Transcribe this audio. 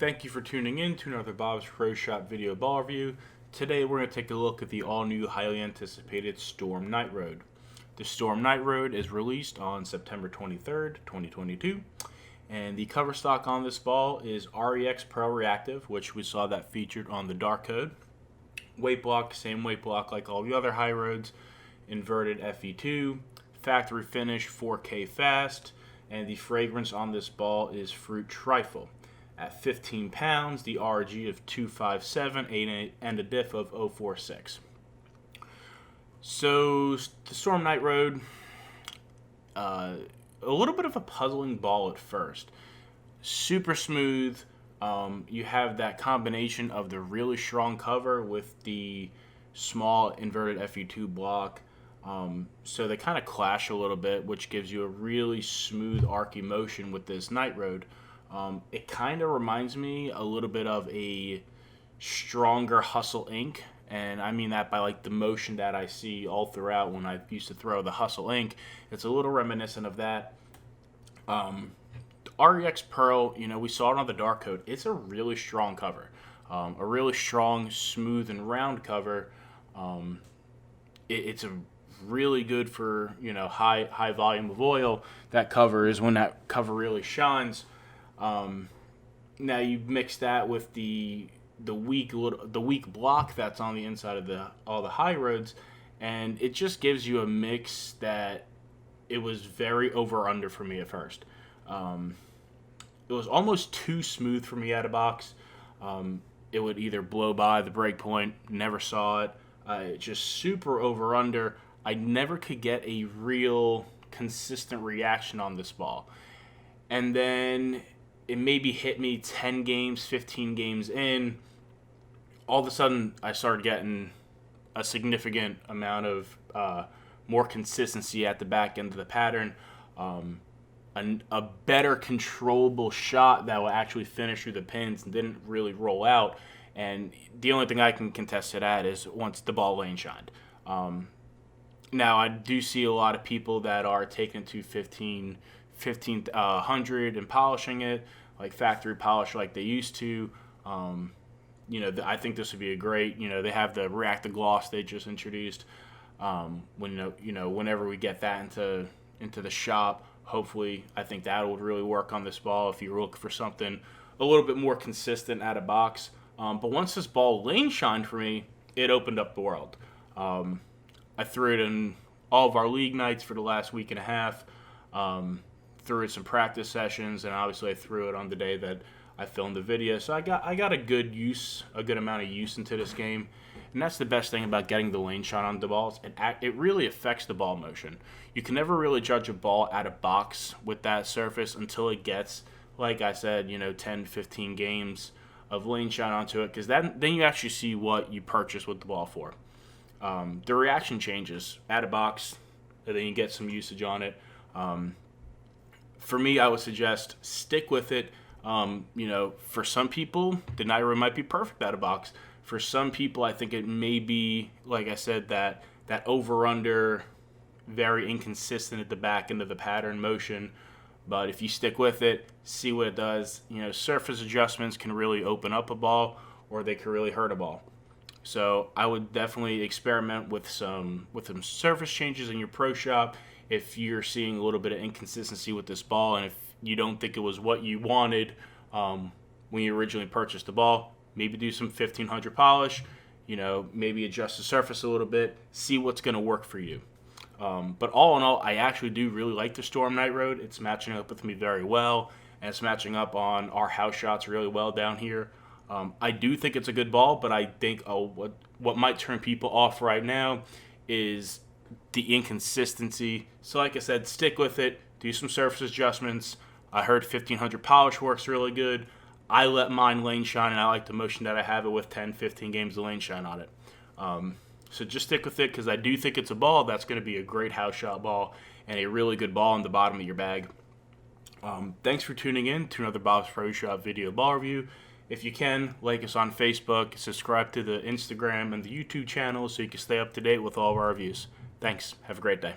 Thank you for tuning in to another Bob's Pro Shop video ball review. Today we're going to take a look at the all-new, highly anticipated Storm Night Road. The Storm Night Road is released on September 23rd, 2022, and the cover stock on this ball is REX Pro Reactive, which we saw that featured on the Dark Code. Weight block, same weight block like all the other high roads, inverted FE2, factory finish 4K fast, and the fragrance on this ball is Fruit Trifle. At 15 pounds, the RG of 257 and a diff of 046. So the Storm Night Road, a little bit of a puzzling ball at first. Super smooth. You have that combination of the really strong cover with the small inverted FE2 block. So they kind of clash a little bit, which gives you a really smooth arcing motion with this Night Road. It kind of reminds me a little bit of a stronger Hustle Ink, and I mean that by like the motion that I see all throughout when I used to throw the Hustle Ink. It's a little reminiscent of that. REX Pearl, we saw it on the Dark Code. It's a really strong cover, a really strong, smooth, and round cover. It's a really good for high volume of oil. That cover is when that cover really shines. Now you mix that with the weak block that's on the inside of all the high roads, and it just gives you a mix that it was very over under for me at first. It was almost too smooth for me out of box. It would either blow by the break point, never saw it. Just super over under. I never could get a real consistent reaction on this ball, and then it maybe hit me 10 games, 15 games in. All of a sudden, I started getting a significant amount of more consistency at the back end of the pattern. A better controllable shot that will actually finish through the pins and didn't really roll out. And the only thing I can contest to that is once the ball lane shined. Now, I do see a lot of people that are taking it to 1500 and polishing it like factory polish like they used to. I think this would be a great, they have the reactive gloss they just introduced. Whenever we get that into the shop, hopefully I think that would really work on this ball if you're looking for something a little bit more consistent out of box. But once this ball lane shined for me, it opened up the world. I threw it in all of our league nights for the last week and a half. Threw it some practice sessions, and obviously I threw it on the day that I filmed the video. So I got a good amount of use into this game, and that's the best thing about getting the lane shot on the balls. It really affects the ball motion. You can never really judge a ball out of box with that surface until it gets, like I said, 10, 15 games of lane shot onto it, because then you actually see what you purchased with the ball for. The reaction changes out of box, and then you get some usage on it. For me, I would suggest stick with it. For some people, the Night Road might be perfect out of box. For some people, I think it may be, like I said, that over-under, very inconsistent at the back end of the pattern motion. But if you stick with it, see what it does. Surface adjustments can really open up a ball, or they can really hurt a ball. So I would definitely experiment with some surface changes in your pro shop if you're seeing a little bit of inconsistency with this ball, and if you don't think it was what you wanted when you originally purchased the ball. Maybe do some 1500 polish, maybe adjust the surface a little bit, see what's going to work for you. But all in all, I actually do really like the Storm Night Road. It's matching up with me very well, and it's matching up on our house shots really well down here. I do think it's a good ball, but I think what might turn people off right now is the inconsistency. So like I said, stick with it, do some surface adjustments. I heard 1500 polish works really good. I let mine lane shine, and I like the motion that I have it with 10, 15 games of lane shine on it. So just stick with it, because I do think it's a ball that's going to be a great house shot ball and a really good ball in the bottom of your bag. Thanks for tuning in to another Bob's Pro Shop video ball review. If you can, like us on Facebook, subscribe to the Instagram and the YouTube channel so you can stay up to date with all of our reviews. Thanks. Have a great day.